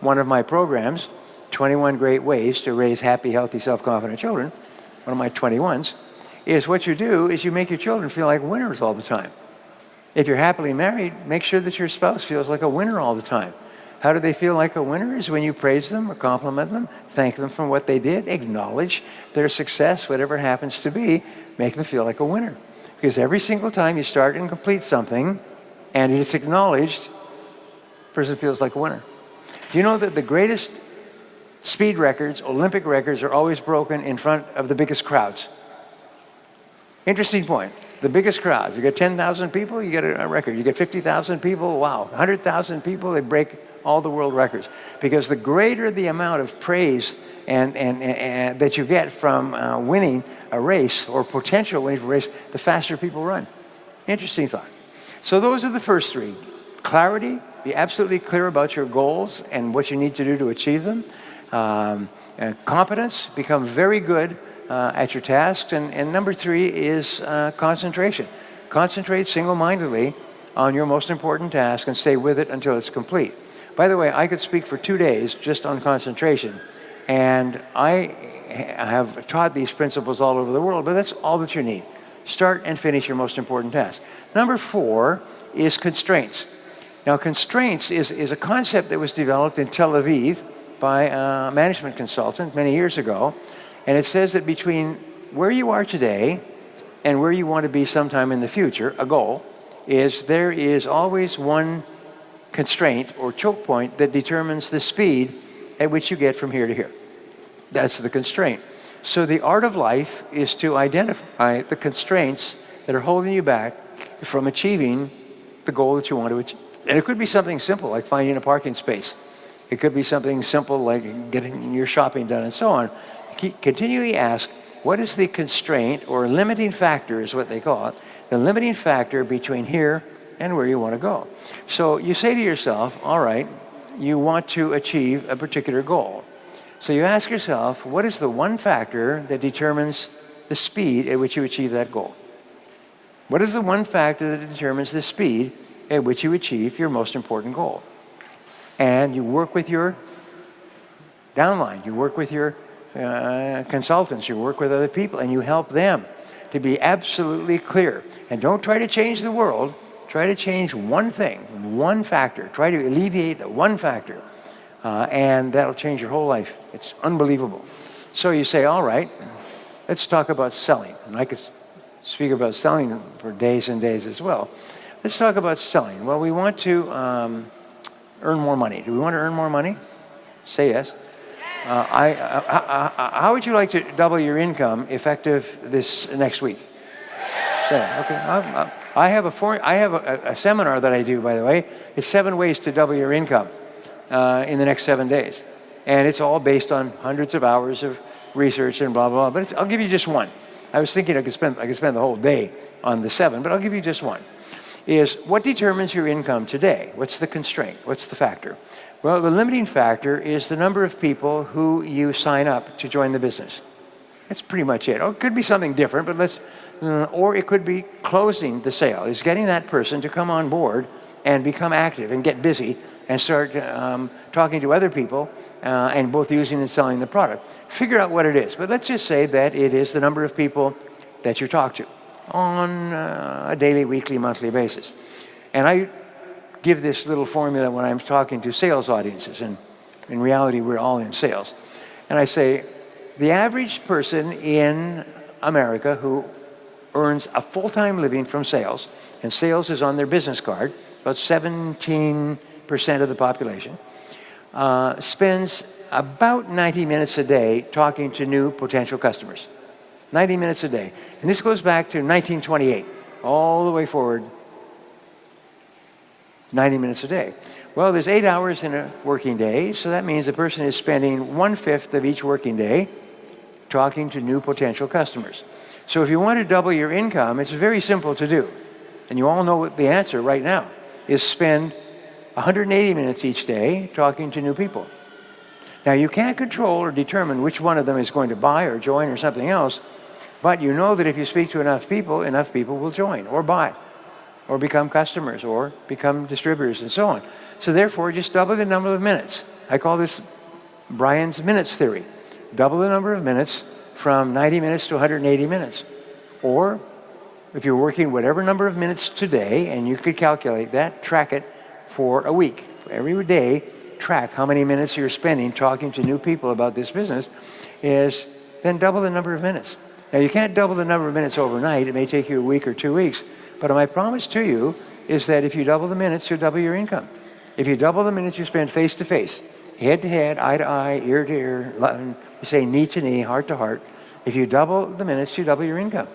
one of my programs, 21 Great Ways to Raise Happy, Healthy, Self-Confident Children, one of my 21s, is what you do is you make your children feel like winners all the time. If you're happily married, make sure that your spouse feels like a winner all the time. How do they feel like a winner? Is when you praise them or compliment them, thank them for what they did, acknowledge their success, whatever it happens to be, make them feel like a winner. Because every single time you start and complete something, and it's acknowledged, the person feels like a winner. Do you know that the greatest speed records, Olympic records, are always broken in front of the biggest crowds? Interesting point. The biggest crowds. You get 10,000 people, you get a record. You get 50,000 people, wow. 100,000 people, they break all the world records. Because the greater the amount of praise and that you get from winning a race or potential winning a race, the faster people run. Interesting thought. So those are the first three. Clarity, be absolutely clear about your goals and what you need to do to achieve them. Competence, become very good at your tasks. And number three is concentration. Concentrate single-mindedly on your most important task and stay with it until it's complete. By the way, I could speak for 2 days just on concentration. And I have taught these principles all over the world, but that's all that you need. Start and finish your most important task. Number 4 is constraints. Now, constraints is a concept that was developed in Tel Aviv by a management consultant many years ago. And it says that between where you are today and where you want to be sometime in the future, a goal, is there is always one constraint or choke point that determines the speed at which you get from here to here. That's the constraint. So the art of life is to identify the constraints that are holding you back from achieving the goal that you want to achieve. And it could be something simple like finding a parking space. It could be something simple like getting your shopping done and so on. Continually ask, what is the constraint or limiting factor is what they call it, the limiting factor between here and where you want to go. So you say to yourself, all right, you want to achieve a particular goal. So you ask yourself, what is the one factor that determines the speed at which you achieve that goal? What is the one factor that determines the speed at which you achieve your most important goal? And you work with your downline, you work with your consultants, you work with other people, and you help them to be absolutely clear. And don't try to change the world, try to change one thing, one factor. Try to alleviate the one factor. And that'll change your whole life. It's unbelievable. So you say, all right, let's talk about selling. And I could speak about selling for days and days as well. Let's talk about selling. Well, we want to earn more money. Do we want to earn more money? Say yes. How would you like to double your income effective this next week? Say, okay. I have a seminar that I do, by the way. It's 7 ways to double your income. in the next 7 days. And it's all based on hundreds of hours of research and blah, blah, blah. But I'll give you just one. I was thinking I could spend the whole day on the 7, but I'll give you just one. Is what determines your income today? What's the constraint? What's the factor? Well, the limiting factor is the number of people who you sign up to join the business. That's pretty much it. Oh, it could be something different, but or it could be closing the sale. Is getting that person to come on board and become active and get busy and start talking to other people and both using and selling the product. Figure out what it is. But let's just say that it is the number of people that you talk to on a daily, weekly, monthly basis. And I give this little formula when I'm talking to sales audiences, and in reality, we're all in sales. And I say, the average person in America who earns a full-time living from sales, and sales is on their business card, about 17% of the population, spends about 90 minutes a day talking to new potential customers. 90 minutes a day. And this goes back to 1928, all the way forward, 90 minutes a day. Well, there's 8 hours in a working day, so that means the person is spending 1/5 of each working day talking to new potential customers. So if you want to double your income, it's very simple to do. And you all know what the answer right now is: spend 180 minutes each day talking to new people. Now, you can't control or determine which one of them is going to buy or join or something else, but you know that if you speak to enough people will join or buy or become customers or become distributors and so on. So therefore, just double the number of minutes. I call this Brian's minutes theory. Double the number of minutes from 90 minutes to 180 minutes. Or if you're working whatever number of minutes today, and you could calculate that, track it for a week. Every day, track how many minutes you're spending talking to new people about this business, is then double the number of minutes. Now, you can't double the number of minutes overnight. It may take you a week or 2 weeks. But my promise to you is that if you double the minutes, you'll double your income. If you double the minutes you spend face-to-face, head-to-head, eye-to-eye, ear-to-ear, we say knee-to-knee, heart-to-heart. If you double the minutes, you double your income.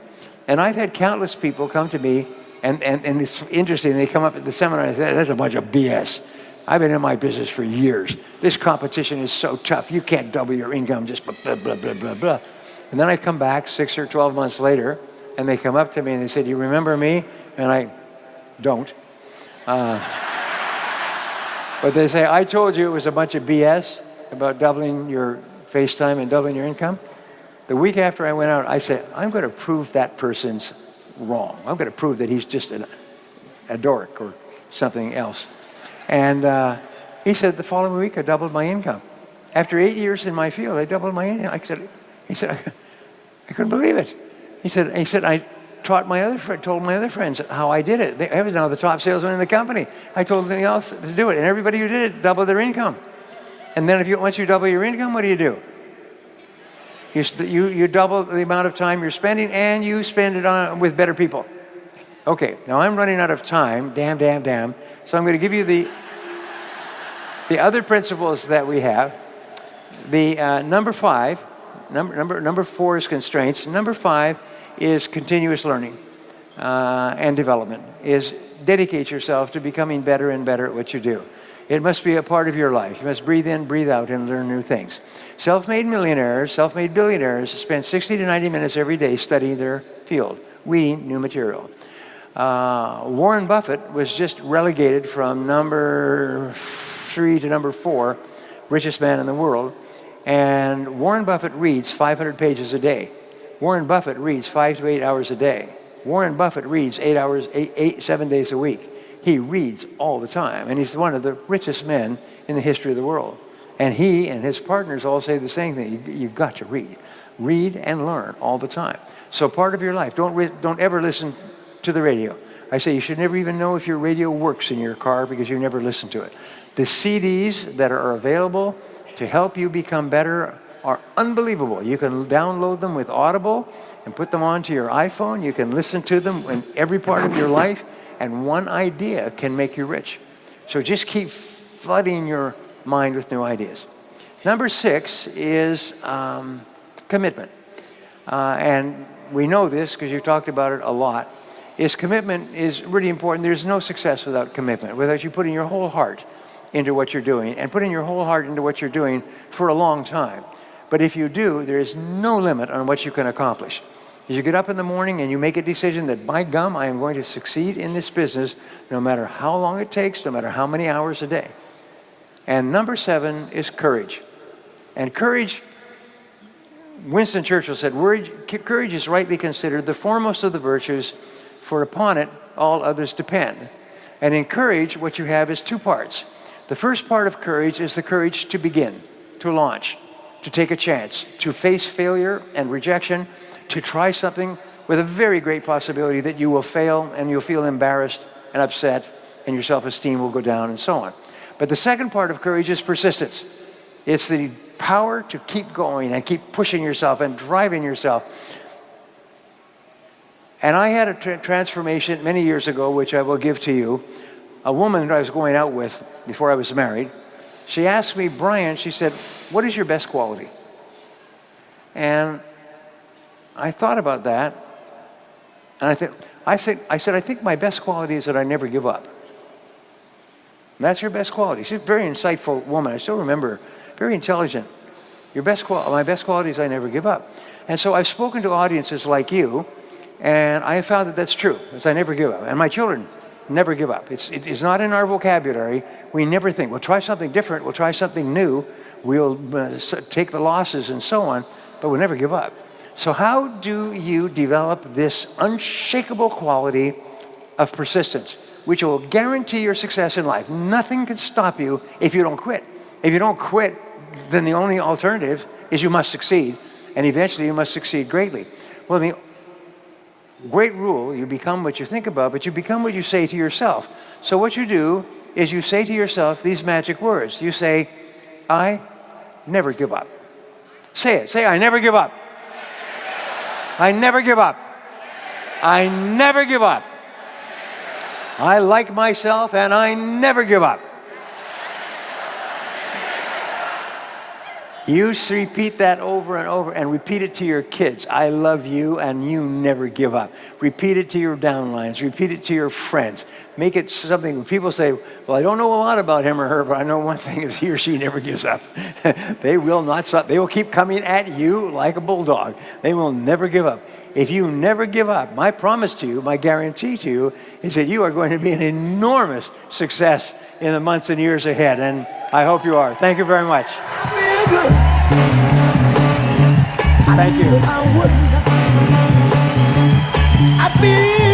And I've had countless people come to me, and it's interesting, they come up at the seminar and say, that's a bunch of BS. I've been in my business for years. This competition is so tough. You can't double your income just blah, blah, blah, blah, blah, blah. And then I come back 6 or 12 months later, and they come up to me and they say, do you remember me? And I don't. But they say, I told you it was a bunch of BS about doubling your face time and doubling your income. The week after I went out, I said, I'm going to prove that person's wrong. I'm going to prove that he's just a dork or something else. And he said, the following week, I doubled my income. After 8 years in my field, I doubled my income. He said, I couldn't believe it. He said, I told my other friends how I did it. I was now the top salesman in the company. I told them else to do it, and everybody who did it doubled their income. And then once you double your income, what do? You double the amount of time you're spending, and you spend it on with better people. Okay, now I'm running out of time. Damn. So I'm going to give you the other principles that we have. The number 5. Number 4 is constraints. Number 5 is continuous learning and development, is dedicate yourself to becoming better and better at what you do. It must be a part of your life. You must breathe in, breathe out, and learn new things. Self-made millionaires, self-made billionaires spend 60 to 90 minutes every day studying their field, reading new material. Warren Buffett was just relegated from number 3 to number 4, richest man in the world. And Warren Buffett reads 500 pages a day. Warren Buffett reads 5 to 8 hours a day. Warren Buffett reads 7 days a week. He reads all the time, and he's one of the richest men in the history of the world. And he and his partners all say the same thing. You've got to read. Read and learn all the time. So part of your life, don't ever listen to the radio. I say you should never even know if your radio works in your car because you never listen to it. The CDs that are available to help you become better are unbelievable. You can download them with Audible and put them onto your iPhone. You can listen to them in every part of your life, and one idea can make you rich. So just keep flooding your mind with new ideas. Number 6 is commitment. And we know this because you've talked about it a lot. Commitment is really important. There's no success without commitment, without you putting your whole heart into what you're doing and putting your whole heart into what you're doing for a long time. But if you do, there is no limit on what you can accomplish. As you get up in the morning and you make a decision that, by gum, I am going to succeed in this business no matter how long it takes, no matter how many hours a day. And number 7 is courage. And courage, Winston Churchill said, courage is rightly considered the foremost of the virtues, for upon it all others depend. And in courage, what you have is 2 parts. The first part of courage is the courage to begin, to launch, to take a chance, to face failure and rejection, to try something with a very great possibility that you will fail and you'll feel embarrassed and upset and your self-esteem will go down and so on. But the second part of courage is persistence. It's the power to keep going and keep pushing yourself and driving yourself. And I had a transformation many years ago, which I will give to you. A woman that I was going out with before I was married, she asked me, Brian, she said, what is your best quality? And I thought about that, and I said, I think my best quality is that I never give up. That's your best quality. She's a very insightful woman. I still remember, very intelligent. My best quality is I never give up. And so I've spoken to audiences like you, and I have found that that's true, is I never give up. And my children never give up. It's not in our vocabulary. We never think, we'll try something different, we'll try something new, we'll take the losses and so on, but we'll never give up. So how do you develop this unshakable quality of persistence, which will guarantee your success in life? Nothing can stop you if you don't quit. If you don't quit, then the only alternative is you must succeed, and eventually you must succeed greatly. Well, the great rule, you become what you think about, but you become what you say to yourself. So what you do is you say to yourself these magic words. You say, I never give up. Say it. Say, I never give up. I never give up. I never give up. I like myself and I never give up. You repeat that over and over, and repeat it to your kids. I love you and you never give up. Repeat it to your downlines. Repeat it to your friends. Make it something when people say, well, I don't know a lot about him or her, but I know one thing is he or she never gives up. They will not stop. They will keep coming at you like a bulldog. They will never give up. If you never give up, my promise to you, my guarantee to you, is that you are going to be an enormous success in the months and years ahead. And I hope you are. Thank you very much. Thank you.